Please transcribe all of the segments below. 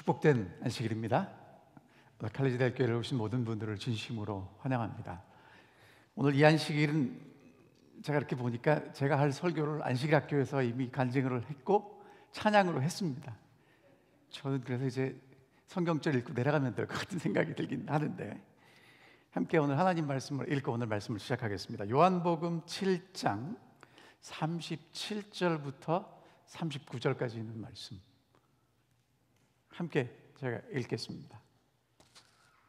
축복된 안식일입니다. 칼리지대학교에 오신 모든 분들을 진심으로 환영합니다. 오늘 이 안식일은 제가 이렇게 보니까 제가 할 설교를 안식일 학교에서 이미 간증을 했고 찬양으로 했습니다. 저는 그래서 이제 성경절 읽고 내려가면 될 것 같은 생각이 들긴 하는데, 함께 오늘 하나님 말씀을 읽고 오늘 말씀을 시작하겠습니다. 요한복음 7장 37절부터 39절까지 있는 말씀 함께 제가 읽겠습니다.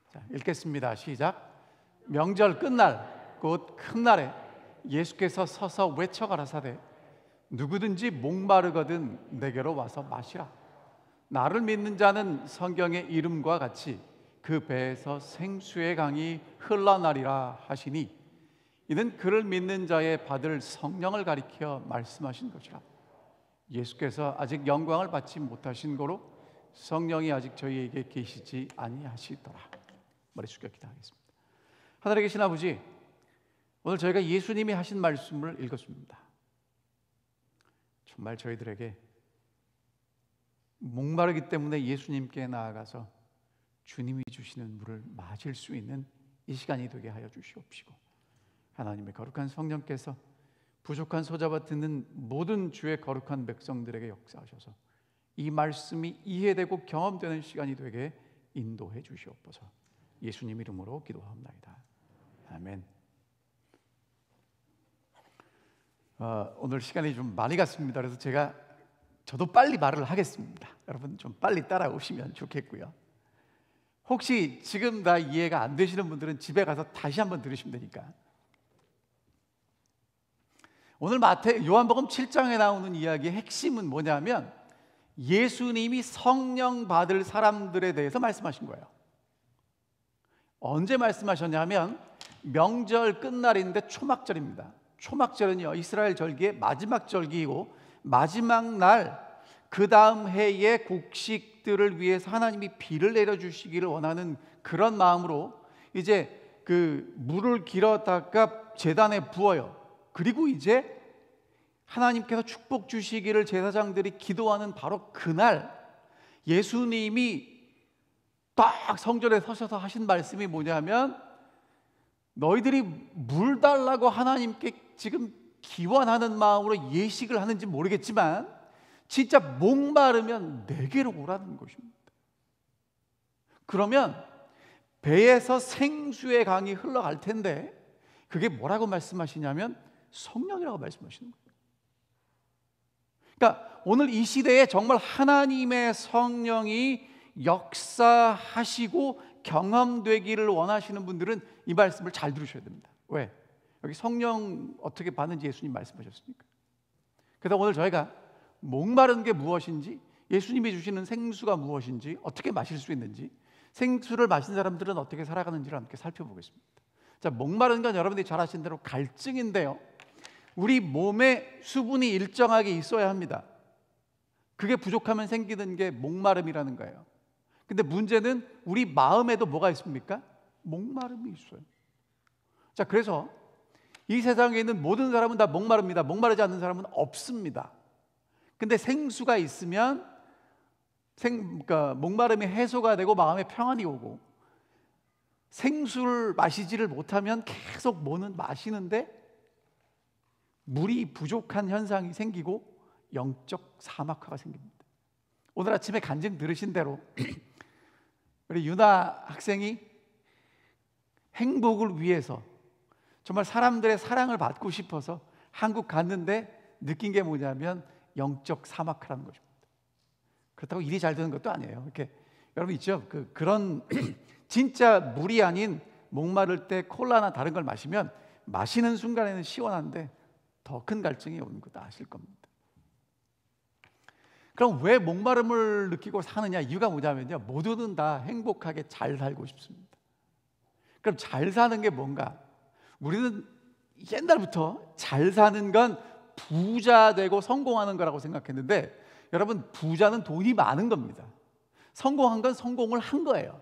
자, 읽겠습니다. 시작. 명절 끝날 곧 큰 날에 예수께서 서서 외쳐 가라사대 누구든지 목마르거든 내게로 와서 마시라. 나를 믿는 자는 성경의 이름과 같이 그 배에서 생수의 강이 흘러나리라 하시니 이는 그를 믿는 자의 받을 성령을 가리켜 말씀하신 것이라. 예수께서 아직 영광을 받지 못하신 고로 성령이 아직 저희에게 계시지 아니하시더라. 머리 숙여 기도하겠습니다. 하늘에 계신 아버지, 오늘 저희가 예수님이 하신 말씀을 읽었습니다. 정말 저희들에게 목마르기 때문에 예수님께 나아가서 주님이 주시는 물을 마실 수 있는 이 시간이 되게 하여 주시옵시고, 하나님의 거룩한 성령께서 부족한 소자와 듣는 모든 주의 거룩한 백성들에게 역사하셔서 이 말씀이 이해되고 경험되는 시간이 되게 인도해 주시옵소서. 예수님 이름으로 기도합나이다. 아멘. 오늘 시간이 좀 많이 갔습니다. 그래서 저도 빨리 말을 하겠습니다. 여러분 좀 빨리 따라오시면 좋겠고요. 혹시 지금 다 이해가 안 되시는 분들은 집에 가서 다시 한번 들으시면 되니까. 오늘 요한복음 7장에 나오는 이야기의 핵심은 뭐냐면 예수님이 성령 받을 사람들에 대해서 말씀하신 거예요. 언제 말씀하셨냐면 명절 끝날인데 초막절입니다. 초막절은요 이스라엘 절기의 마지막 절기이고 마지막 날 그 다음 해의 곡식들을 위해서 하나님이 비를 내려주시기를 원하는 그런 마음으로 이제 그 물을 길어다가 제단에 부어요. 그리고 이제 하나님께서 축복 주시기를 제사장들이 기도하는 바로 그날 예수님이 딱 성전에 서셔서 하신 말씀이 뭐냐면 너희들이 물 달라고 하나님께 지금 기원하는 마음으로 예식을 하는지 모르겠지만 진짜 목마르면 내게로 오라는 것입니다. 그러면 배에서 생수의 강이 흘러갈 텐데 그게 뭐라고 말씀하시냐면 성령이라고 말씀하시는 거예요. 그러니까 오늘 이 시대에 정말 하나님의 성령이 역사하시고 경험되기를 원하시는 분들은 이 말씀을 잘 들으셔야 됩니다. 왜? 여기 성령 어떻게 받는지 예수님 말씀하셨으니까. 그래서 오늘 저희가 목마른 게 무엇인지, 예수님이 주시는 생수가 무엇인지, 어떻게 마실 수 있는지, 생수를 마신 사람들은 어떻게 살아가는지를 함께 살펴보겠습니다. 자, 목마른 건 여러분들이 잘 아시는 대로 갈증인데요, 우리 몸에 수분이 일정하게 있어야 합니다. 그게 부족하면 생기는 게 목마름이라는 거예요. 근데 문제는 우리 마음에도 뭐가 있습니까? 목마름이 있어요. 자, 그래서 이 세상에 있는 모든 사람은 다 목마릅니다. 목마르지 않는 사람은 없습니다. 근데 생수가 있으면 그러니까 목마름이 해소가 되고 마음에 평안이 오고, 생수를 마시지를 못하면 계속 뭐는 마시는데 물이 부족한 현상이 생기고 영적 사막화가 생깁니다. 오늘 아침에 간증 들으신 대로 우리 유나 학생이 행복을 위해서 정말 사람들의 사랑을 받고 싶어서 한국 갔는데 느낀 게 뭐냐면 영적 사막화라는 것입니다. 그렇다고 일이 잘 되는 것도 아니에요. 이렇게 여러분 있죠? 그런 진짜 물이 아닌 목마를 때 콜라나 다른 걸 마시면 마시는 순간에는 시원한데 더 큰 갈증이 오는 거 다 아실 겁니다. 그럼 왜 목마름을 느끼고 사느냐? 이유가 뭐냐면요, 모두는 다 행복하게 잘 살고 싶습니다. 그럼 잘 사는 게 뭔가? 우리는 옛날부터 잘 사는 건 부자 되고 성공하는 거라고 생각했는데, 여러분 부자는 돈이 많은 겁니다. 성공한 건 성공을 한 거예요.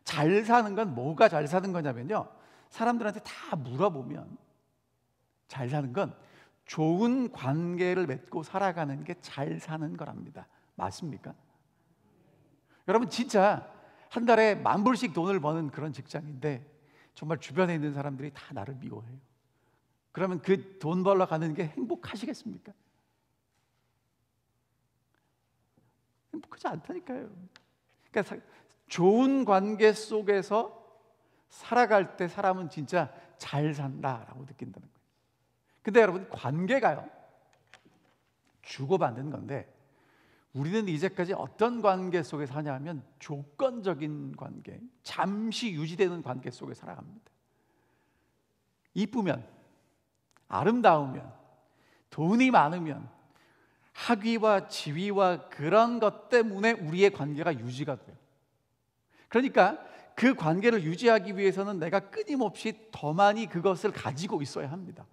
잘 사는 건 뭐가 잘 사는 거냐면요, 사람들한테 다 물어보면 잘 사는 건 좋은 관계를 맺고 살아가는 게 잘 사는 거랍니다. 맞습니까? 여러분 진짜 한 달에 10,000불씩 돈을 버는 그런 직장인데 정말 주변에 있는 사람들이 다 나를 미워해요. 그러면 그 돈 벌러 가는 게 행복하시겠습니까? 행복하지 않다니까요. 그러니까 좋은 관계 속에서 살아갈 때 사람은 진짜 잘 산다라고 느낀다는 거예요. 근데 여러분 관계가요 주고받는 건데 우리는 이제까지 어떤 관계 속에 사냐면 조건적인 관계, 잠시 유지되는 관계 속에 살아갑니다. 이쁘면, 아름다우면, 돈이 많으면, 학위와 지위와 그런 것 때문에 우리의 관계가 유지가 돼요. 그러니까 그 관계를 유지하기 위해서는 내가 끊임없이 더 많이 그것을 가지고 있어야 합니다.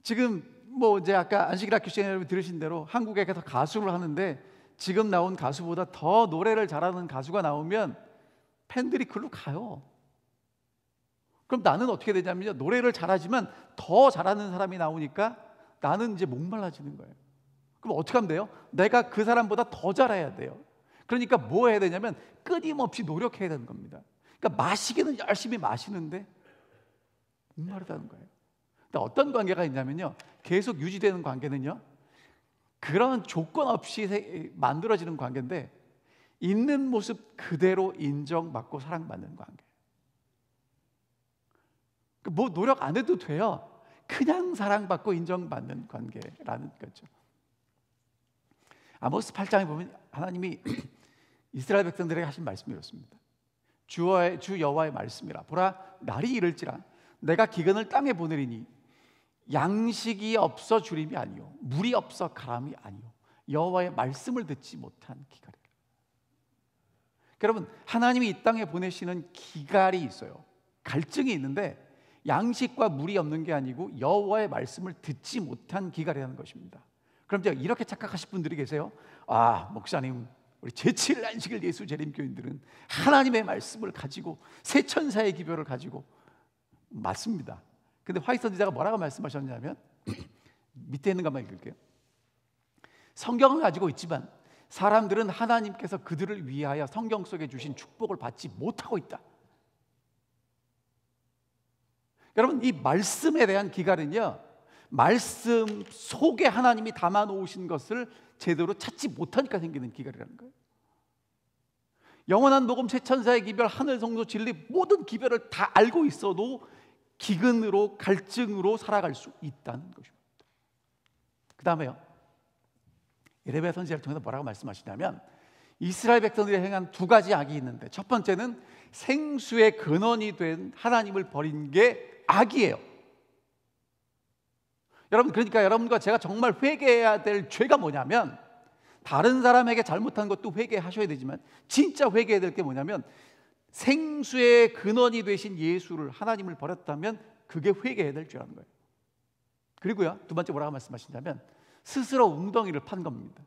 지금 이제 아까 안식일 학교 시간에 들으신 대로 한국에 가서 가수를 하는데 지금 나온 가수보다 더 노래를 잘하는 가수가 나오면 팬들이 글로 가요. 그럼 나는 어떻게 되냐면요, 노래를 잘하지만 더 잘하는 사람이 나오니까 나는 이제 목말라지는 거예요. 그럼 어떻게 하면 돼요? 내가 그 사람보다 더 잘해야 돼요. 그러니까 뭐 해야 되냐면 끊임없이 노력해야 되는 겁니다. 그러니까 마시기는 열심히 마시는데 목마르다는 거예요. 근데 어떤 관계가 있냐면요, 계속 유지되는 관계는요, 그런 조건 없이 만들어지는 관계인데 있는 모습 그대로 인정받고 사랑받는 관계. 뭐 노력 안 해도 돼요. 그냥 사랑받고 인정받는 관계라는 거죠. 아모스 8장에 보면 하나님이 이스라엘 백성들에게 하신 말씀이 이렇습니다. 주 여호와의 말씀이라. 보라, 날이 이를지라 내가 기근을 땅에 보내리니 양식이 없어 주림이 아니요 물이 없어 가람이 아니요 여호와의 말씀을 듣지 못한 기갈이라. 여러분, 하나님이 이 땅에 보내시는 기갈이 있어요. 갈증이 있는데 양식과 물이 없는 게 아니고 여호와의 말씀을 듣지 못한 기갈이라는 것입니다. 그럼 이렇게 착각하실 분들이 계세요. 아, 목사님, 우리 제7일 안식일 예수 재림교인들은 하나님의 말씀을 가지고 새 천사의 기별을 가지고 맞습니다. 근데 화이트 선지자가 뭐라고 말씀하셨냐면 밑에 있는 것만 읽을게요. 성경을 가지고 있지만 사람들은 하나님께서 그들을 위하여 성경 속에 주신 축복을 받지 못하고 있다. 여러분, 이 말씀에 대한 기갈은요, 말씀 속에 하나님이 담아 놓으신 것을 제대로 찾지 못하니까 생기는 기갈이라는 거예요. 영원한 복음, 새천사의 기별, 하늘 성소 진리 모든 기별을 다 알고 있어도 기근으로 갈증으로 살아갈 수 있다는 것입니다. 그 다음에요, 예레미야 선지자를 통해서 뭐라고 말씀하시냐면 이스라엘 백성들이 행한 두 가지 악이 있는데 첫 번째는 생수의 근원이 된 하나님을 버린 게 악이에요. 여러분, 그러니까 여러분과 제가 정말 회개해야 될 죄가 뭐냐면, 다른 사람에게 잘못한 것도 회개하셔야 되지만 진짜 회개해야 될 게 뭐냐면 생수의 근원이 되신 예수를, 하나님을 버렸다면 그게 회개해야 될 죄라는 거예요. 그리고요, 두 번째 뭐라고 말씀하시냐면 스스로 웅덩이를 판 겁니다.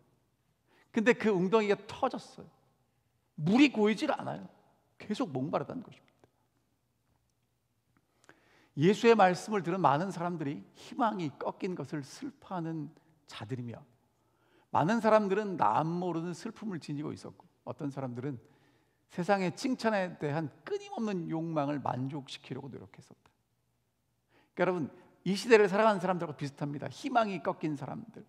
근데 그 웅덩이가 터졌어요. 물이 고이질 않아요. 계속 목마르다는 것입니다. 예수의 말씀을 들은 많은 사람들이 희망이 꺾인 것을 슬퍼하는 자들이며, 많은 사람들은 남 모르는 슬픔을 지니고 있었고, 어떤 사람들은 세상의 칭찬에 대한 끊임없는 욕망을 만족시키려고 노력했었다. 그러니까 여러분, 이 시대를 살아가는 사람들과 비슷합니다. 희망이 꺾인 사람들,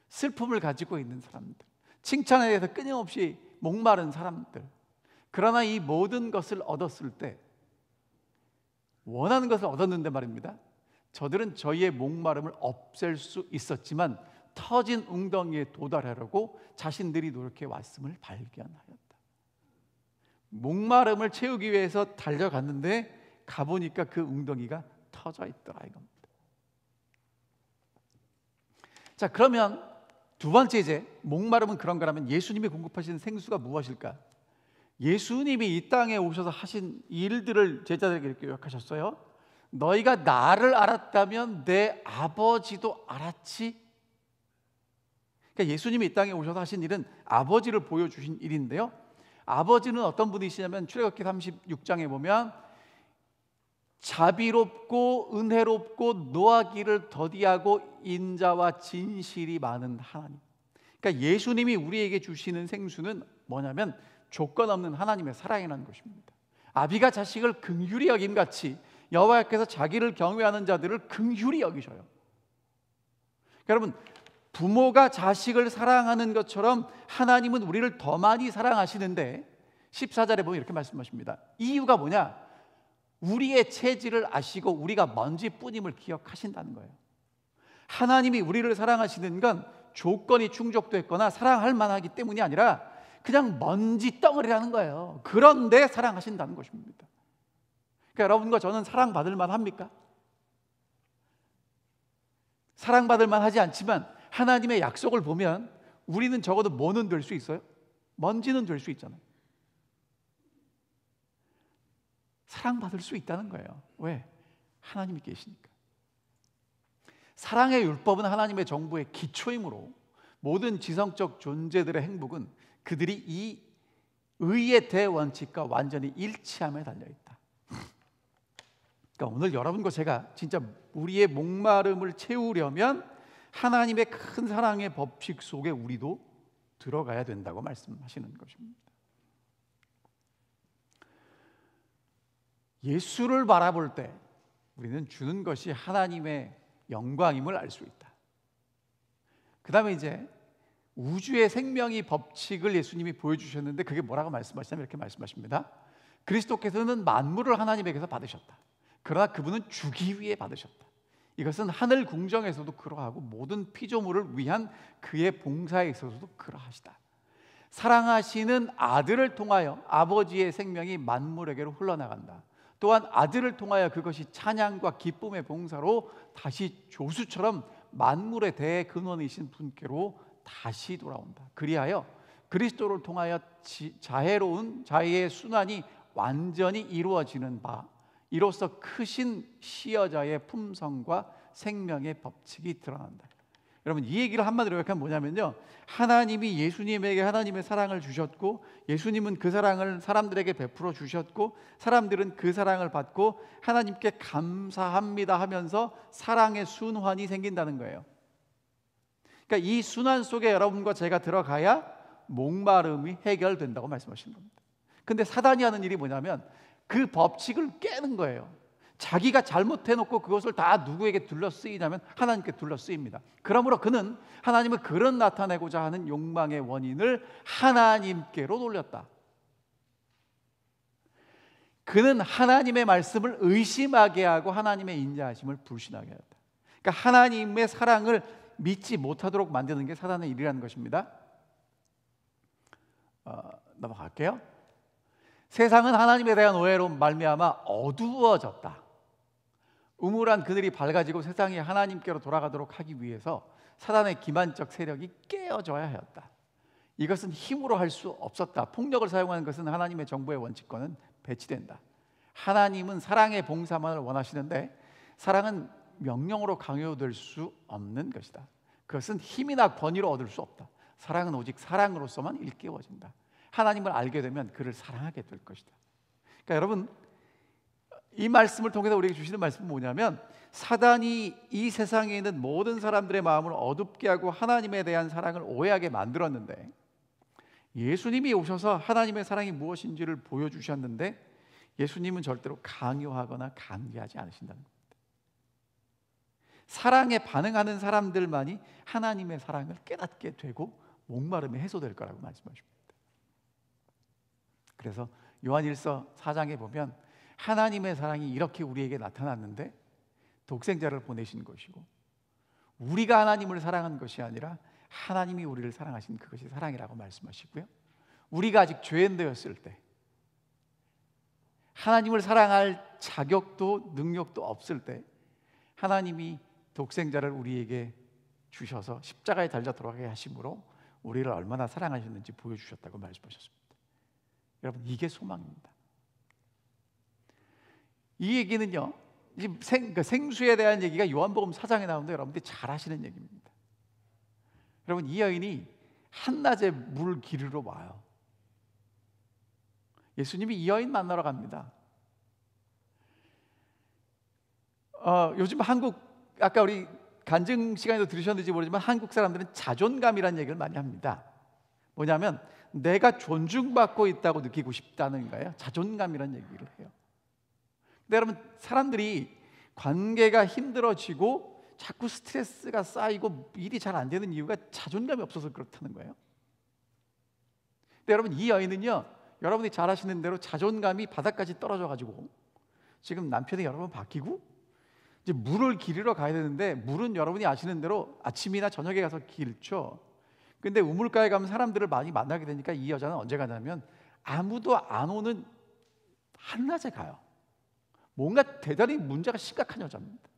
슬픔을 가지고 있는 사람들, 칭찬에 대해서 끊임없이 목마른 사람들. 그러나 이 모든 것을 얻었을 때, 원하는 것을 얻었는데 말입니다, 저들은 저희의 목마름을 없앨 수 있었지만 터진 웅덩이에 도달하려고 자신들이 노력해 왔음을 발견하였다. 목마름을 채우기 위해서 달려갔는데 가보니까 그 웅덩이가 터져 있더라 이겁니다. 자, 그러면 두 번째, 이제 목마름은 그런 거라면 예수님이 공급하시는 생수가 무엇일까? 예수님이 이 땅에 오셔서 하신 일들을 제자들에게 이렇게 요약하셨어요. 너희가 나를 알았다면 내 아버지도 알았지. 그러니까 예수님이 이 땅에 오셔서 하신 일은 아버지를 보여주신 일인데요, 아버지는 어떤 분이시냐면 출애굽기 36장에 보면 자비롭고 은혜롭고 노하기를 더디하고 인자와 진실이 많은 하나님. 그러니까 예수님이 우리에게 주시는 생수는 뭐냐면 조건 없는 하나님의 사랑이라는 것입니다. 아비가 자식을 긍휼히 여김같이 여호와께서 자기를 경외하는 자들을 긍휼히 여기셔요. 여러분, 부모가 자식을 사랑하는 것처럼 하나님은 우리를 더 많이 사랑하시는데 14절에 보면 이렇게 말씀하십니다. 이유가 뭐냐? 우리의 체질을 아시고 우리가 먼지뿐임을 기억하신다는 거예요. 하나님이 우리를 사랑하시는 건 조건이 충족됐거나 사랑할 만하기 때문이 아니라 그냥 먼지 덩어리라는 거예요. 그런데 사랑하신다는 것입니다. 그러니까 여러분과 저는 사랑받을 만합니까? 사랑받을 만하지 않지만 하나님의 약속을 보면 우리는 적어도 뭐는 될 수 있어요? 먼지는 될 수 있잖아요. 사랑받을 수 있다는 거예요. 왜? 하나님이 계시니까. 사랑의 율법은 하나님의 정부의 기초이므로 모든 지성적 존재들의 행복은 그들이 이 의의 대원칙과 완전히 일치함에 달려있다. 그러니까 오늘 여러분과 제가 진짜 우리의 목마름을 채우려면 하나님의 큰 사랑의 법칙 속에 우리도 들어가야 된다고 말씀하시는 것입니다. 예수를 바라볼 때 우리는 주는 것이 하나님의 영광임을 알 수 있다. 그 다음에 이제 우주의 생명의 법칙을 예수님이 보여주셨는데 그게 뭐라고 말씀하시냐면 이렇게 말씀하십니다. 그리스도께서는 만물을 하나님에게서 받으셨다. 그러나 그분은 주기 위해 받으셨다. 이것은 하늘 궁정에서도 그러하고 모든 피조물을 위한 그의 봉사에 있어서도 그러하시다. 사랑하시는 아들을 통하여 아버지의 생명이 만물에게로 흘러나간다. 또한 아들을 통하여 그것이 찬양과 기쁨의 봉사로 다시 조수처럼 만물의 대근원이신 분께로 다시 돌아온다. 그리하여 그리스도를 통하여 자애로운 자의 순환이 완전히 이루어지는 바, 이로써 크신 시여자의 품성과 생명의 법칙이 드러난다. 여러분, 이 얘기를 한마디로 요약하면 뭐냐면요, 하나님이 예수님에게 하나님의 사랑을 주셨고 예수님은 그 사랑을 사람들에게 베풀어 주셨고 사람들은 그 사랑을 받고 하나님께 감사합니다 하면서 사랑의 순환이 생긴다는 거예요. 그러니까 이 순환 속에 여러분과 제가 들어가야 목마름이 해결된다고 말씀하시는 겁니다. 근데 사단이 하는 일이 뭐냐면 그 법칙을 깨는 거예요. 자기가 잘못해놓고 그것을 다 누구에게 둘러 쓰이냐면 하나님께 둘러 쓰입니다. 그러므로 그는 하나님을 그런 나타내고자 하는 욕망의 원인을 하나님께로 돌렸다. 그는 하나님의 말씀을 의심하게 하고 하나님의 인자하심을 불신하게 했다. 그러니까 하나님의 사랑을 믿지 못하도록 만드는 게 사단의 일이라는 것입니다. 넘어갈게요. 세상은 하나님에 대한 오해로 말미암아 어두워졌다. 우물한 그들이 밝아지고 세상이 하나님께로 돌아가도록 하기 위해서 사단의 기만적 세력이 깨어져야 하였다. 이것은 힘으로 할 수 없었다. 폭력을 사용하는 것은 하나님의 정부의 원칙과는 배치된다. 하나님은 사랑의 봉사만을 원하시는데 사랑은 명령으로 강요될 수 없는 것이다. 그것은 힘이나 권위로 얻을 수 없다. 사랑은 오직 사랑으로서만 일깨워진다. 하나님을 알게 되면 그를 사랑하게 될 것이다. 그러니까 여러분, 이 말씀을 통해서 우리에게 주시는 말씀은 뭐냐면 사단이 이 세상에 있는 모든 사람들의 마음을 어둡게 하고 하나님에 대한 사랑을 오해하게 만들었는데 예수님이 오셔서 하나님의 사랑이 무엇인지를 보여주셨는데 예수님은 절대로 강요하거나 강제하지 않으신다는 겁니다. 사랑에 반응하는 사람들만이 하나님의 사랑을 깨닫게 되고 목마름이 해소될 거라고 말씀하십니다. 그래서 요한일서 4장에 보면 하나님의 사랑이 이렇게 우리에게 나타났는데 독생자를 보내신 것이고 우리가 하나님을 사랑한 것이 아니라 하나님이 우리를 사랑하신 그것이 사랑이라고 말씀하시고요. 우리가 아직 죄인되었을 때 하나님을 사랑할 자격도 능력도 없을 때 하나님이 독생자를 우리에게 주셔서 십자가에 달려 돌아가게 하심으로 우리를 얼마나 사랑하셨는지 보여주셨다고 말씀하셨습니다. 여러분, 이게 소망입니다. 이 얘기는요, 생수에 대한 얘기가 요한복음 4장에 나오는데 여러분들이 잘 아시는 얘기입니다. 여러분, 이 여인이 한낮에 물 기르러 와요. 예수님이 이 여인 만나러 갑니다. 요즘 한국, 아까 우리 간증 시간에도 들으셨는지 모르지만 한국 사람들은 자존감이라는 얘기를 많이 합니다. 뭐냐면 내가 존중받고 있다고 느끼고 싶다는 거예요. 자존감이라는 얘기를 해요. 근데 여러분, 사람들이 관계가 힘들어지고 자꾸 스트레스가 쌓이고 일이 잘 안 되는 이유가 자존감이 없어서 그렇다는 거예요. 근데 여러분, 이 여인은요, 여러분이 잘 아시는 대로 자존감이 바닥까지 떨어져 가지고 지금 남편이 여러 번 바뀌고 이제 물을 기르러 가야 되는데, 물은 여러분이 아시는 대로 아침이나 저녁에 가서 길죠. 근데 우물가에 가면 사람들을 많이 만나게 되니까 이 여자는 언제 가냐면 아무도 안 오는 한낮에 가요. 뭔가 대단히 문제가 심각한 여자입니다.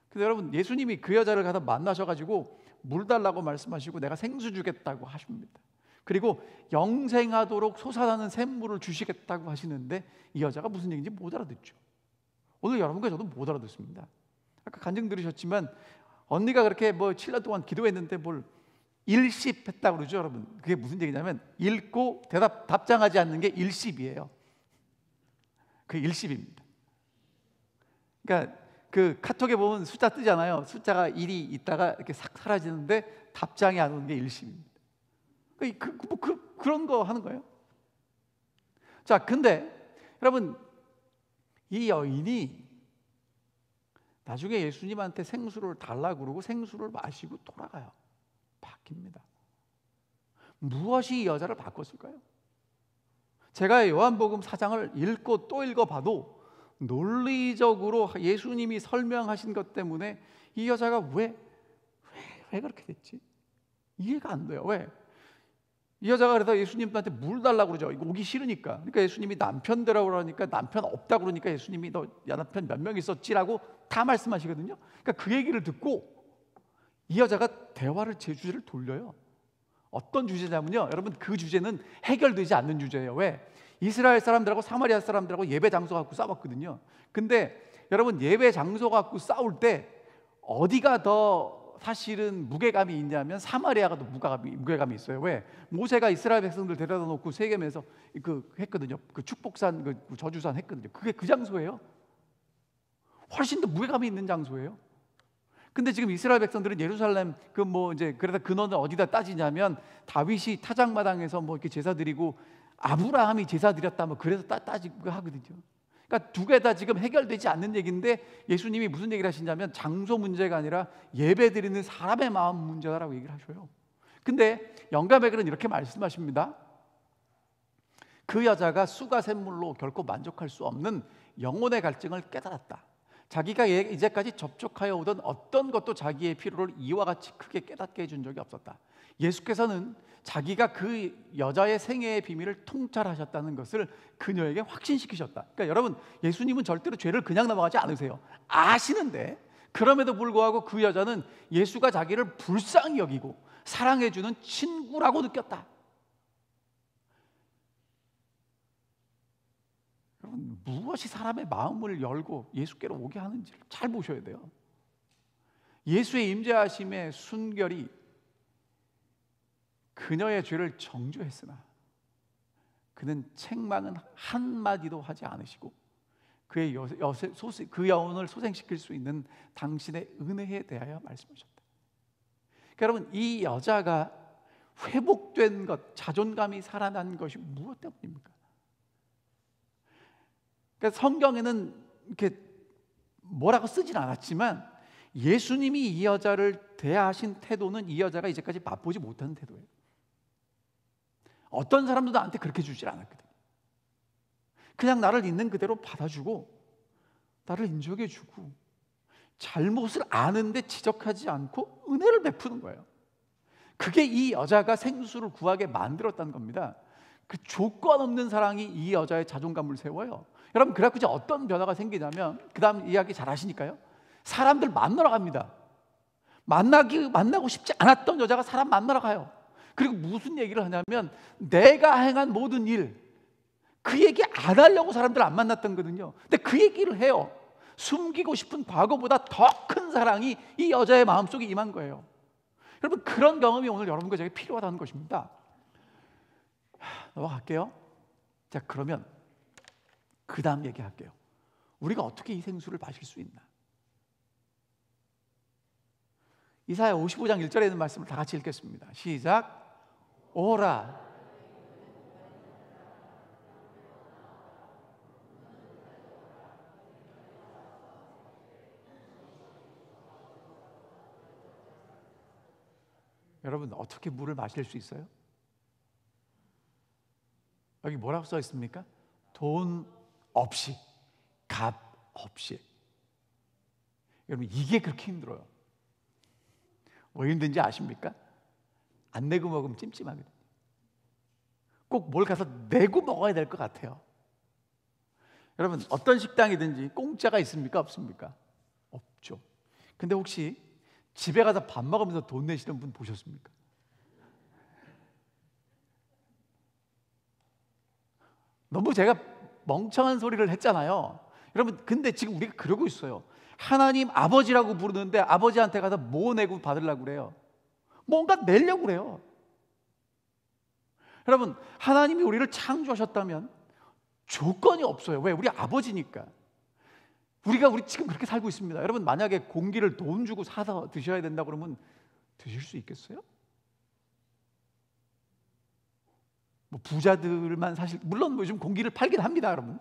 근데 여러분, 예수님이 그 여자를 가서 만나셔가지고 물 달라고 말씀하시고 내가 생수 주겠다고 하십니다. 그리고 영생하도록 솟아나는 샘물을 주시겠다고 하시는데 이 여자가 무슨 얘기인지 못 알아듣죠. 오늘 여러분과 저도 못 알아듣습니다. 아까 간증 들으셨지만 언니가 그렇게 뭐 7년 동안 기도했는데 뭘 일십했다고 그러죠, 여러분. 그게 무슨 얘기냐면 읽고 답장하지 않는 게 일십이에요. 그 일십입니다. 그러니까 그 카톡에 보면 숫자 뜨잖아요. 숫자가 1이 있다가 이렇게 싹 사라지는데 답장이 안 오는 게 일십입니다. 그런 거 하는 거예요. 자, 근데 여러분, 이 여인이 나중에 예수님한테 생수를 달라고 그러고 생수를 마시고 돌아가요. 바뀝니다. 무엇이 이 여자를 바꿨을까요? 제가 요한복음 4장을 읽고 또 읽어봐도 논리적으로 예수님이 설명하신 것 때문에 이 여자가 왜 그렇게 됐지? 이해가 안 돼요. 왜? 이 여자가 그래서 예수님한테 물 달라고 그러죠. 이거 오기 싫으니까. 그러니까 예수님이 남편 되라고 그러니까 남편 없다고 그러니까 예수님이 너 남편 몇 명 있었지라고 다 말씀하시거든요. 그러니까 그 얘기를 듣고 이 여자가 대화를 제 주제를 돌려요. 어떤 주제냐면요, 여러분, 그 주제는 해결되지 않는 주제예요. 왜? 이스라엘 사람들하고 사마리아 사람들하고 예배 장소 갖고 싸웠거든요. 근데 여러분, 예배 장소 갖고 싸울 때 어디가 더 사실은 무게감이 있냐면 사마리아가 더 무게감이 있어요. 왜? 모세가 이스라엘 백성들 데려다 놓고 세겜에서 했거든요. 그 축복산, 그 저주산 했거든요. 그게 그 장소예요. 훨씬 더 무게감이 있는 장소예요. 근데 지금 이스라엘 백성들은 예루살렘 그래서 근원을 어디다 따지냐면 다윗이 타작마당에서 뭐 이렇게 제사 드리고 아브라함이 제사 드렸다 뭐 그래서 따지고 하거든요. 그러니까 두 개 다 지금 해결되지 않는 얘기인데 예수님이 무슨 얘기를 하시냐면 장소 문제가 아니라 예배 드리는 사람의 마음 문제다라고 얘기를 하셔요. 근데 영감의 글은 이렇게 말씀하십니다. 그 여자가 수가 샘물로 결코 만족할 수 없는 영혼의 갈증을 깨달았다. 자기가 이제까지 접촉하여 오던 어떤 것도 자기의 필요를 이와 같이 크게 깨닫게 해준 적이 없었다. 예수께서는 자기가 그 여자의 생애의 비밀을 통찰하셨다는 것을 그녀에게 확신시키셨다. 그러니까 여러분, 예수님은 절대로 죄를 그냥 넘어가지 않으세요. 아시는데 그럼에도 불구하고 그 여자는 예수가 자기를 불쌍히 여기고 사랑해주는 친구라고 느꼈다. 여러분, 무엇이 사람의 마음을 열고 예수께로 오게 하는지를 잘 보셔야 돼요. 예수의 임재하심의 순결이 그녀의 죄를 정죄했으나 그는 책망은 한마디도 하지 않으시고 그의 그 영혼을 소생시킬 수 있는 당신의 은혜에 대하여 말씀하셨다. 그러니까 여러분, 이 여자가 회복된 것, 자존감이 살아난 것이 무엇 때문입니까? 그러니까 성경에는 이렇게 뭐라고 쓰진 않았지만 예수님이 이 여자를 대하신 태도는 이 여자가 이제까지 맛보지 못한 태도예요. 어떤 사람도 나한테 그렇게 주질 않았거든요. 그냥 나를 있는 그대로 받아주고 나를 인정해주고 잘못을 아는데 지적하지 않고 은혜를 베푸는 거예요. 그게 이 여자가 생수를 구하게 만들었다는 겁니다. 그 조건 없는 사랑이 이 여자의 자존감을 세워요. 여러분, 그래갖고 이제 어떤 변화가 생기냐면 그 다음 이야기 잘 아시니까요. 사람들 만나러 갑니다. 만나고 싶지 않았던 여자가 사람 만나러 가요. 그리고 무슨 얘기를 하냐면 내가 행한 모든 일, 그 얘기 안 하려고 사람들 안 만났던 거거든요. 근데 그 얘기를 해요. 숨기고 싶은 과거보다 더 큰 사랑이 이 여자의 마음속에 임한 거예요. 여러분, 그런 경험이 오늘 여러분과 제게 필요하다는 것입니다. 넘어갈게요. 자, 그러면 그 다음 얘기할게요. 우리가 어떻게 이 생수를 마실 수 있나? 이사야 55장 1절에 있는 말씀을 다 같이 읽겠습니다. 시작. 오라. 여러분, 어떻게 물을 마실 수 있어요? 여기 뭐라고 써 있습니까? 돈 없이, 값 없이. 여러분, 이게 그렇게 힘들어요. 왜 힘든지 아십니까? 안 내고 먹으면 찜찜하거든요. 꼭 뭘 가서 내고 먹어야 될 것 같아요. 여러분, 어떤 식당이든지 공짜가 있습니까? 없습니까? 없죠. 근데 혹시 집에 가서 밥 먹으면서 돈 내시는 분 보셨습니까? 너무 제가 멍청한 소리를 했잖아요. 여러분, 근데 지금 우리가 그러고 있어요. 하나님 아버지라고 부르는데 아버지한테 가서 뭐 내고 받으려고 그래요? 뭔가 내려고 그래요. 여러분, 하나님이 우리를 창조하셨다면 조건이 없어요. 왜? 우리 아버지니까. 우리 지금 그렇게 살고 있습니다. 여러분, 만약에 공기를 돈 주고 사서 드셔야 된다 그러면 드실 수 있겠어요? 뭐 부자들만 사실, 물론 뭐 요즘 공기를 팔긴 합니다, 여러분.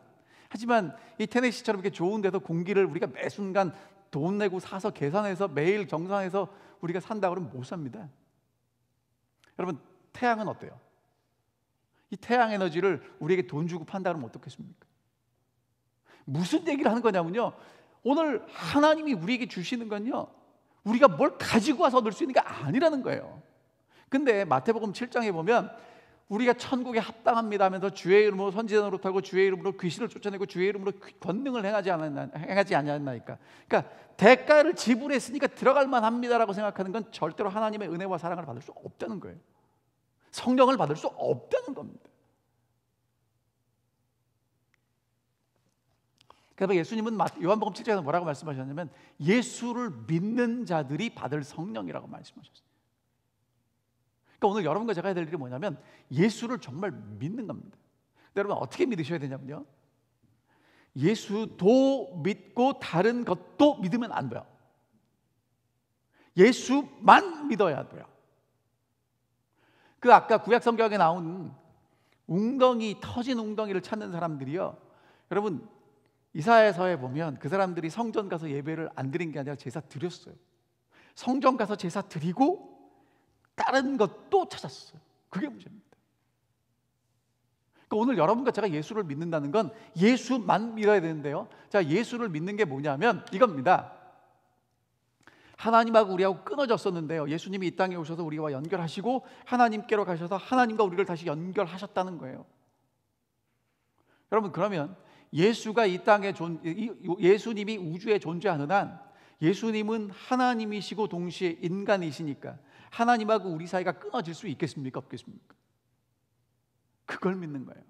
하지만 이 테네시처럼 이렇게 좋은 데서 공기를 우리가 매 순간 돈 내고 사서 계산해서 매일 정산해서 우리가 산다 그러면 못 삽니다. 여러분, 태양은 어때요? 이 태양 에너지를 우리에게 돈 주고 판다 그러면 어떻겠습니까? 무슨 얘기를 하는 거냐면요, 오늘 하나님이 우리에게 주시는 건요, 우리가 뭘 가지고 와서 얻을 수 있는 게 아니라는 거예요. 근데 마태복음 7장에 보면 우리가 천국에 합당합니다 하면서 주의 이름으로 선지자 노릇하고 주의 이름으로 귀신을 쫓아내고 주의 이름으로 권능을 행하지 않았나이까. 그러니까 대가를 지불했으니까 들어갈 만합니다라고 생각하는 건 절대로 하나님의 은혜와 사랑을 받을 수 없다는 거예요. 성령을 받을 수 없다는 겁니다. 그래서 예수님은 요한복음 7장에서 뭐라고 말씀하셨냐면 예수를 믿는 자들이 받을 성령이라고 말씀하셨어요. 그러니까 오늘 여러분과 제가 해야 될 일이 뭐냐면 예수를 정말 믿는 겁니다. 여러분, 어떻게 믿으셔야 되냐면요, 예수도 믿고 다른 것도 믿으면 안 돼요. 예수만 믿어야 돼요. 그 아까 구약 성경에 나온 터진 웅덩이를 찾는 사람들이요, 여러분, 이사야서에 보면 그 사람들이 성전 가서 예배를 안 드린 게 아니라 제사 드렸어요. 성전 가서 제사 드리고 다른 것도 찾았어요. 그게 문제입니다. 그러니까 오늘 여러분과 제가 예수를 믿는다는 건 예수만 믿어야 되는데요, 자, 예수를 믿는 게 뭐냐면 이겁니다. 하나님하고 우리하고 끊어졌었는데요, 예수님이 이 땅에 오셔서 우리와 연결하시고 하나님께로 가셔서 하나님과 우리를 다시 연결하셨다는 거예요. 여러분, 그러면 예수가 이 땅에 예수님이 우주에 존재하는 한 예수님은 하나님이시고 동시에 인간이시니까 하나님하고 우리 사이가 끊어질 수 있겠습니까? 없겠습니까? 그걸 믿는 거예요.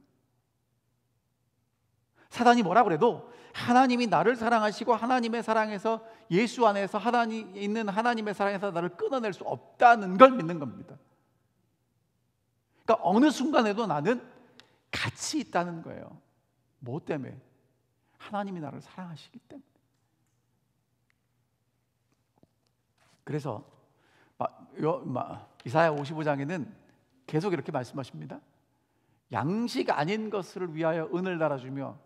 사단이 뭐라 그래도 하나님이 나를 사랑하시고 하나님의 사랑에서 예수 안에서 있는 하나님의 사랑에서 나를 끊어낼 수 없다는 걸 믿는 겁니다. 그러니까 어느 순간에도 나는 같이 있다는 거예요. 뭐 때문에? 하나님이 나를 사랑하시기 때문에. 그래서 이사야 55장에는 계속 이렇게 말씀하십니다. 양식 아닌 것을 위하여 은을 달아주며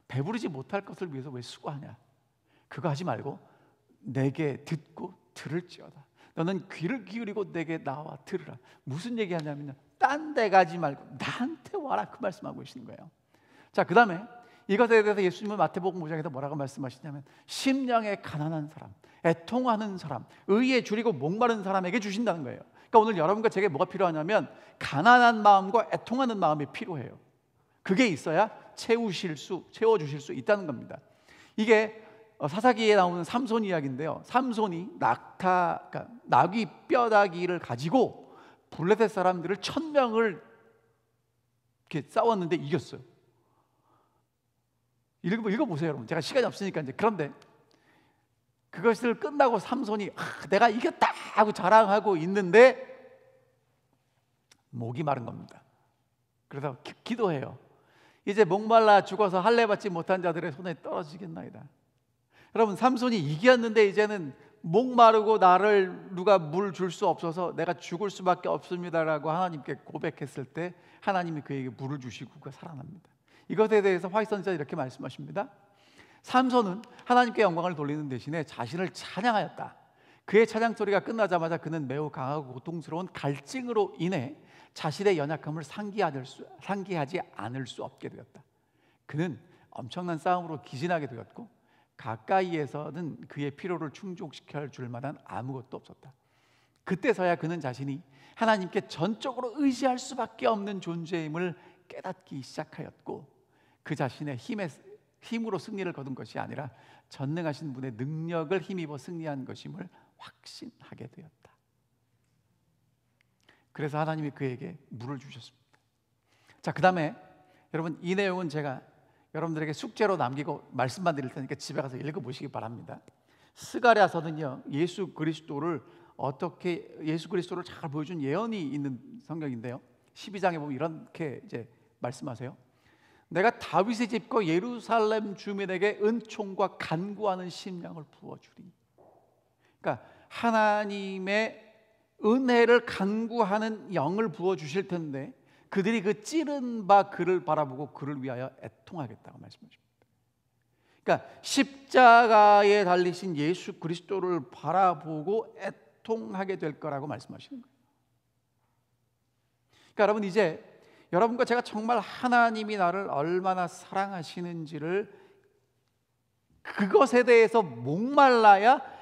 배부르지 못할 것을 위해서 왜 수고하냐? 그거 하지 말고 내게 듣고 들을지어다. 너는 귀를 기울이고 내게 나와 들으라. 무슨 얘기하냐면요, 딴 데 가지 말고 나한테 와라, 그 말씀하고 계시는 거예요. 자, 그 다음에 이것에 대해서 예수님은 마태복음 5장에서 뭐라고 말씀하시냐면 심령에 가난한 사람, 애통하는 사람, 의에 줄이고 목마른 사람에게 주신다는 거예요. 그러니까 오늘 여러분과 제게 뭐가 필요하냐면 가난한 마음과 애통하는 마음이 필요해요. 그게 있어야 채워주실 수 있다는 겁니다. 이게 사사기에 나오는 삼손 이야기인데요, 삼손이 나귀 뼈다귀를 가지고 블레셋 사람들을 1000명을 이렇게 싸웠는데 이겼어요. 읽어보세요, 여러분. 제가 시간이 없으니까 이제. 그런데 그것을 끝나고 삼손이 내가 이겼다 하고 자랑하고 있는데 목이 마른 겁니다. 그래서 기도해요. 이제 목말라 죽어서 할례 받지 못한 자들의 손에 떨어지겠나이다. 여러분, 삼손이 이겼는데 이제는 목마르고 나를 누가 물 줄 수 없어서 내가 죽을 수밖에 없습니다라고 하나님께 고백했을 때 하나님이 그에게 물을 주시고 그가 살아납니다. 이것에 대해서 화이트 선지자 이렇게 말씀하십니다. 삼손은 하나님께 영광을 돌리는 대신에 자신을 찬양하였다. 그의 찬양 소리가 끝나자마자 그는 매우 강하고 고통스러운 갈증으로 인해 자신의 연약함을 상기하지 않을 수 없게 되었다. 그는 엄청난 싸움으로 기진하게 되었고 가까이에서는 그의 피로를 충족시켜 줄 만한 아무것도 없었다. 그때서야 그는 자신이 하나님께 전적으로 의지할 수밖에 없는 존재임을 깨닫기 시작하였고 그 자신의 힘으로 승리를 거둔 것이 아니라 전능하신 분의 능력을 힘입어 승리한 것임을 확신하게 되었다. 그래서 하나님이 그에게 물을 주셨습니다. 자, 그 다음에 여러분 이 내용은 제가 여러분들에게 숙제로 남기고 말씀만 드릴 테니까 집에 가서 읽어보시기 바랍니다. 스가랴서는요 예수 그리스도를 잘 보여준 예언이 있는 성경인데요 12장에 보면 이렇게 이제 말씀하세요. 내가 다윗의 집과 예루살렘 주민에게 은총과 간구하는 심령을 부어주리. 그러니까 하나님의 은혜를 간구하는 영을 부어주실 텐데 그들이 그 찌른 바 그를 바라보고 그를 위하여 애통하겠다고 말씀하십니다. 그러니까 십자가에 달리신 예수 그리스도를 바라보고 애통하게 될 거라고 말씀하시는 거예요. 그러니까 여러분 이제 여러분과 제가 정말 하나님이 나를 얼마나 사랑하시는지를 그것에 대해서 목말라야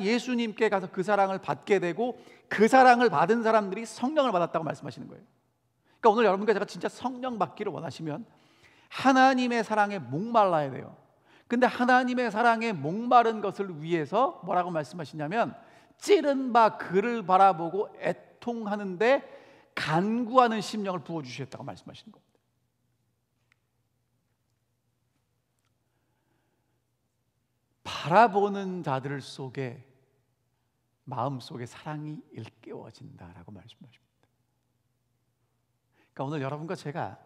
예수님께 가서 그 사랑을 받게 되고 그 사랑을 받은 사람들이 성령을 받았다고 말씀하시는 거예요. 그러니까 오늘 여러분과 제가 진짜 성령 받기를 원하시면 하나님의 사랑에 목말라야 돼요. 근데 하나님의 사랑에 목마른 것을 위해서 뭐라고 말씀하시냐면 찌른 바 그를 바라보고 애통하는데 간구하는 심령을 부어주셨다고 말씀하시는 겁니다. 바라보는 자들 속에 마음속에 사랑이 일깨워진다라고 말씀하십니다. 그러니까 오늘 여러분과 제가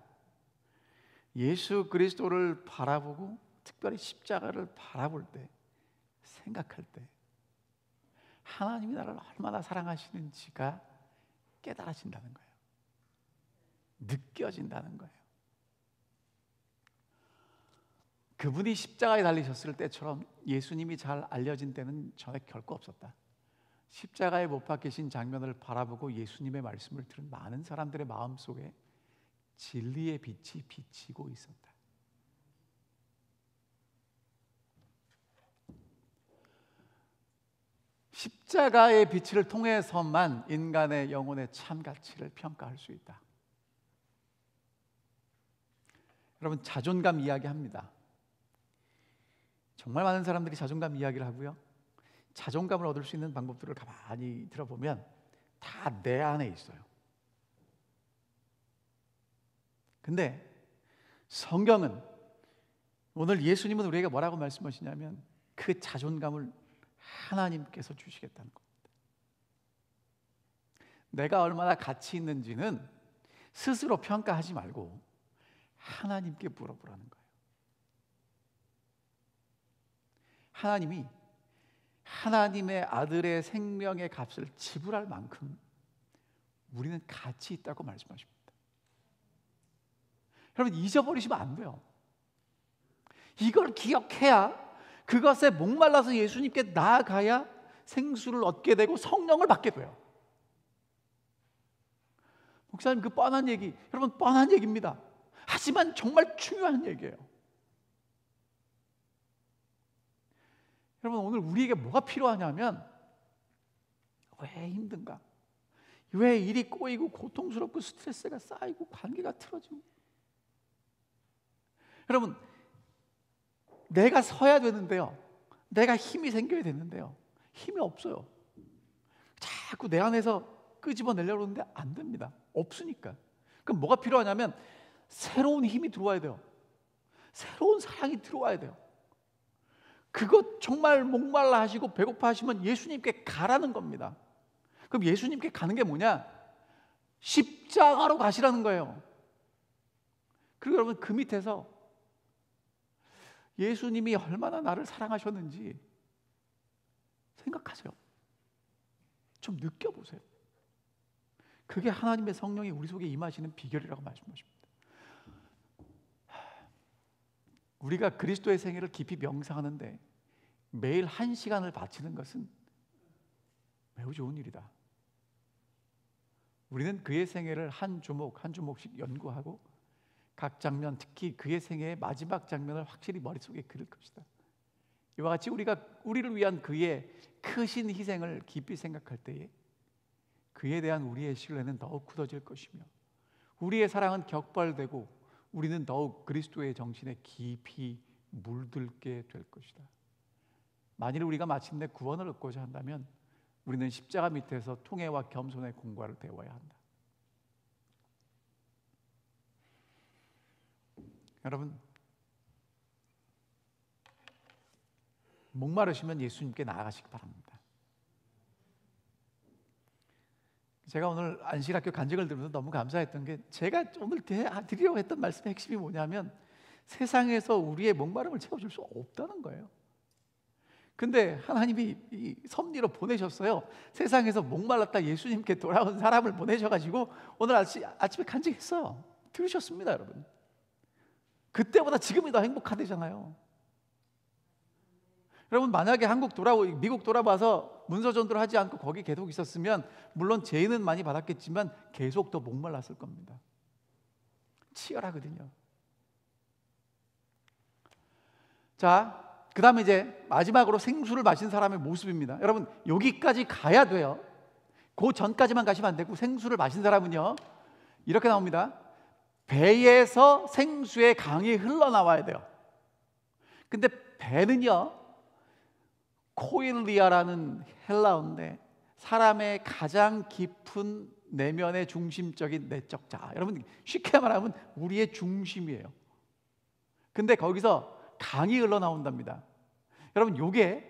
예수 그리스도를 바라보고 특별히 십자가를 바라볼 때 생각할 때 하나님이 나를 얼마나 사랑하시는지가 깨달아진다는 거예요. 느껴진다는 거예요. 그분이 십자가에 달리셨을 때처럼 예수님이 잘 알려진 때는 전에 결코 없었다. 십자가에 못 박히신 장면을 바라보고 예수님의 말씀을 들은 많은 사람들의 마음속에 진리의 빛이 비치고 있었다. 십자가의 빛을 통해서만 인간의 영혼의 참 가치를 평가할 수 있다. 여러분 자존감 이야기합니다. 정말 많은 사람들이 자존감 이야기를 하고요. 자존감을 얻을 수 있는 방법들을 가만히 들어보면 다 내 안에 있어요. 근데 성경은 오늘 예수님은 우리에게 뭐라고 말씀하시냐면 그 자존감을 하나님께서 주시겠다는 겁니다. 내가 얼마나 가치 있는지는 스스로 평가하지 말고 하나님께 물어보라는 거예요. 하나님이 하나님의 아들의 생명의 값을 지불할 만큼 우리는 가치 있다고 말씀하십니다. 여러분 잊어버리시면 안 돼요. 이걸 기억해야 그것에 목말라서 예수님께 나아가야 생수를 얻게 되고 성령을 받게 돼요. 목사님 그 뻔한 얘기, 여러분 뻔한 얘기입니다. 하지만 정말 중요한 얘기예요. 여러분 오늘 우리에게 뭐가 필요하냐면 왜 힘든가? 왜 일이 꼬이고 고통스럽고 스트레스가 쌓이고 관계가 틀어지고 여러분 내가 서야 되는데요. 내가 힘이 생겨야 되는데요. 힘이 없어요. 자꾸 내 안에서 끄집어내려고 하는데 안 됩니다. 없으니까. 그럼 뭐가 필요하냐면 새로운 힘이 들어와야 돼요. 새로운 사랑이 들어와야 돼요. 그것 정말 목말라 하시고 배고파 하시면 예수님께 가라는 겁니다. 그럼 예수님께 가는 게 뭐냐? 십자가로 가시라는 거예요. 그리고 여러분 그 밑에서 예수님이 얼마나 나를 사랑하셨는지 생각하세요. 좀 느껴보세요. 그게 하나님의 성령이 우리 속에 임하시는 비결이라고 말씀하십니다. 우리가 그리스도의 생애를 깊이 명상하는데 매일 1시간을 바치는 것은 매우 좋은 일이다. 우리는 그의 생애를 한 조목 한 조목씩 연구하고 각 장면, 특히 그의 생애의 마지막 장면을 확실히 머릿속에 그릴 것이다. 이와 같이 우리가 우리를 위한 그의 크신 희생을 깊이 생각할 때에 그에 대한 우리의 신뢰는 더욱 굳어질 것이며 우리의 사랑은 격발되고 우리는 더욱 그리스도의 정신에 깊이 물들게 될 것이다. 만일 우리가 마침내 구원을 얻고자 한다면 우리는 십자가 밑에서 통회와 겸손의 공과를 배워야 한다. 여러분, 목마르시면 예수님께 나아가시기 바랍니다. 제가 오늘 안식학교 간증을 들으면서 너무 감사했던 게 제가 오늘 드리려고 했던 말씀의 핵심이 뭐냐면 세상에서 우리의 목마름을 채워줄 수 없다는 거예요. 근데 하나님이 이 섭리로 보내셨어요. 세상에서 목말랐다 예수님께 돌아온 사람을 보내셔가지고 오늘 아침에 간증했어요. 들으셨습니다, 여러분. 그때보다 지금이 더 행복하대잖아요. 여러분, 만약에 미국 돌아와서 문서전도를 하지 않고 거기 계속 있었으면 물론 죄는 많이 받았겠지만 계속 더 목말랐을 겁니다. 치열하거든요. 자, 그 다음에 이제 마지막으로 생수를 마신 사람의 모습입니다. 여러분, 여기까지 가야 돼요. 그 전까지만 가시면 안 되고 생수를 마신 사람은요 이렇게 나옵니다. 배에서 생수의 강이 흘러나와야 돼요. 근데 배는요 코일리아라는 헬라어인데 사람의 가장 깊은 내면의 중심적인 내적 자아. 여러분, 쉽게 말하면 우리의 중심이에요. 근데 거기서 강이 흘러나온답니다. 여러분, 요게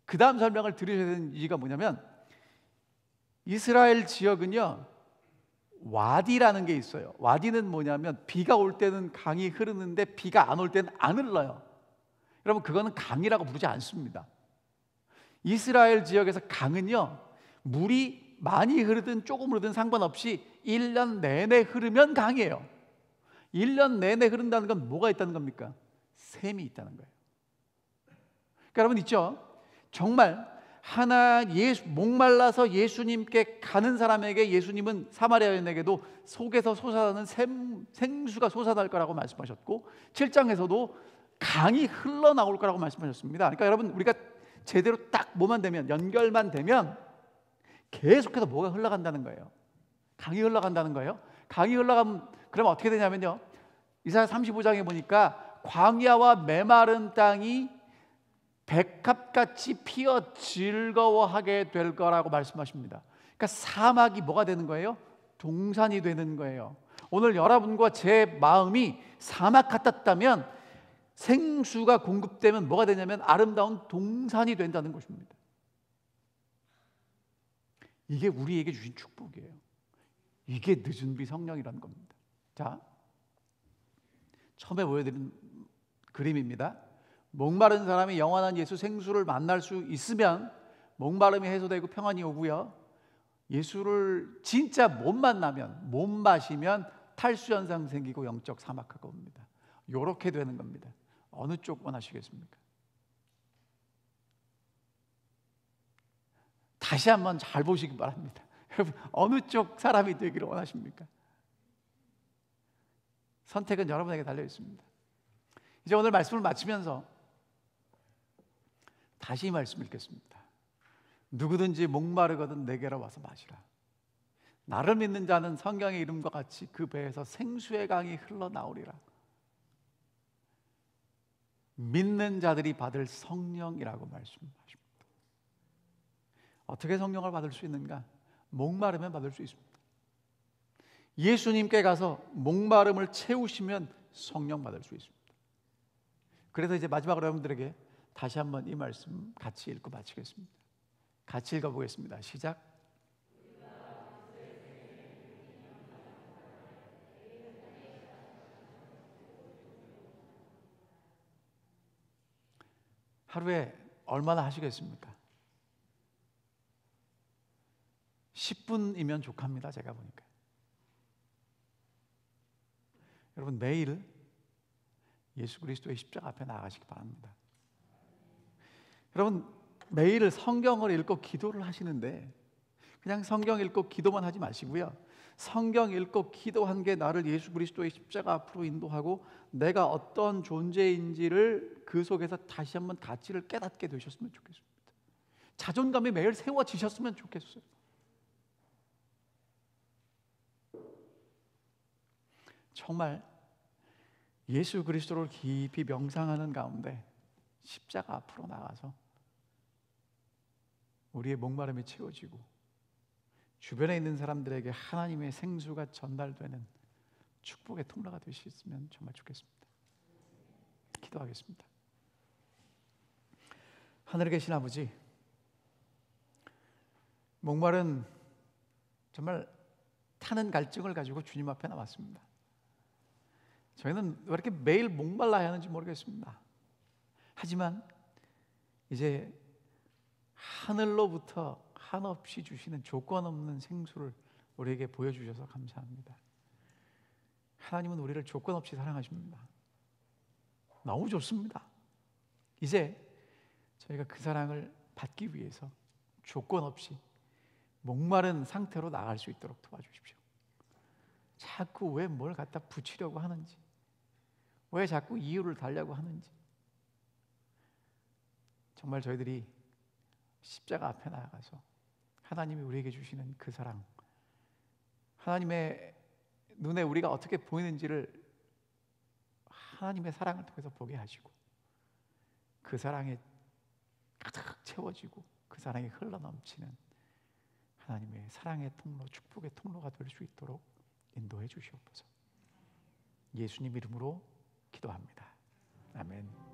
그 다음 설명을 들으셔야 되는 이유가 뭐냐면 이스라엘 지역은요 와디라는 게 있어요. 와디는 뭐냐면 비가 올 때는 강이 흐르는데 비가 안 올 때는 안 흘러요. 여러분, 그거는 강이라고 부르지 않습니다. 이스라엘 지역에서 강은요 물이 많이 흐르든 조금 흐르든 상관없이 1년 내내 흐르면 강이에요. 1년 내내 흐른다는 건 뭐가 있다는 겁니까? 샘이 있다는 거예요. 그러니까 여러분 있죠? 정말 목말라서 예수님께 가는 사람에게 예수님은 사마리아 여인에게도 속에서 솟아나는 생수가 솟아날 거라고 말씀하셨고 7장에서도 강이 흘러나올 거라고 말씀하셨습니다. 그러니까 여러분, 우리가 제대로 딱 뭐만 되면, 연결만 되면 계속해서 뭐가 흘러간다는 거예요. 강이 흘러간다는 거예요. 강이 흘러가면 그러면 어떻게 되냐면요, 이사야 35장에 보니까 광야와 메마른 땅이 백합같이 피어 즐거워하게 될 거라고 말씀하십니다. 그러니까 사막이 뭐가 되는 거예요? 동산이 되는 거예요. 오늘 여러분과 제 마음이 사막 같았다면 생수가 공급되면 뭐가 되냐면 아름다운 동산이 된다는 것입니다. 이게 우리에게 주신 축복이에요. 이게 늦은 비 성령이라는 겁니다. 자, 처음에 보여드린 그림입니다. 목마른 사람이 영원한 예수 생수를 만날 수 있으면 목마름이 해소되고 평안이 오고요, 예수를 진짜 못 만나면, 못 마시면 탈수 현상 생기고 영적 사막화가 옵니다. 요렇게 되는 겁니다. 어느 쪽 원하시겠습니까? 다시 한번 잘 보시기 바랍니다. 여러분, 어느 쪽 사람이 되기를 원하십니까? 선택은 여러분에게 달려 있습니다. 이제 오늘 말씀을 마치면서 다시 이 말씀을 읽겠습니다. 누구든지 목마르거든 내게로 와서 마시라. 나를 믿는 자는 성경의 이름과 같이 그 배에서 생수의 강이 흘러나오리라. 믿는 자들이 받을 성령이라고 말씀하십니다. 어떻게 성령을 받을 수 있는가? 목마르면 받을 수 있습니다. 예수님께 가서 목마름을 채우시면 성령 받을 수 있습니다. 그래서 이제 마지막으로 여러분들에게 다시 한번 이 말씀 같이 읽고 마치겠습니다. 같이 읽어보겠습니다. 시작. 하루에 얼마나 하시겠습니까? 10분이면 족합니다. 제가 보니까. 여러분 매일 예수 그리스도의 십자가 앞에 나가시기 바랍니다. 여러분 매일 성경을 읽고 기도를 하시는데 그냥 성경 읽고 기도만 하지 마시고요. 성경 읽고 기도한 게 나를 예수 그리스도의 십자가 앞으로 인도하고 내가 어떤 존재인지를 그 속에서 다시 한번 가치를 깨닫게 되셨으면 좋겠습니다. 자존감이 매일 세워지셨으면 좋겠어요. 정말 예수 그리스도를 깊이 명상하는 가운데 십자가 앞으로 나가서 우리의 목마름이 채워지고 주변에 있는 사람들에게 하나님의 생수가 전달되는 축복의 통로가 되셨으면 정말 좋겠습니다. 기도하겠습니다. 하늘에 계신 아버지, 목마른 정말 타는 갈증을 가지고 주님 앞에 나왔습니다. 저희는 왜 이렇게 매일 목말라야 하는지 모르겠습니다. 하지만 이제 하늘로부터 한없이 주시는 조건 없는 생수를 우리에게 보여주셔서 감사합니다. 하나님은 우리를 조건 없이 사랑하십니다. 너무 좋습니다. 이제 저희가 그 사랑을 받기 위해서 조건 없이 목마른 상태로 나갈 수 있도록 도와주십시오. 자꾸 왜 뭘 갖다 붙이려고 하는지, 왜 자꾸 이유를 달려고 하는지, 정말 저희들이 십자가 앞에 나아가서 하나님이 우리에게 주시는 그 사랑, 하나님의 눈에 우리가 어떻게 보이는지를 하나님의 사랑을 통해서 보게 하시고 그 사랑에 가득 채워지고 그 사랑이 흘러넘치는 하나님의 사랑의 통로, 축복의 통로가 될 수 있도록 인도해 주시옵소서. 예수님 이름으로 기도합니다. 아멘.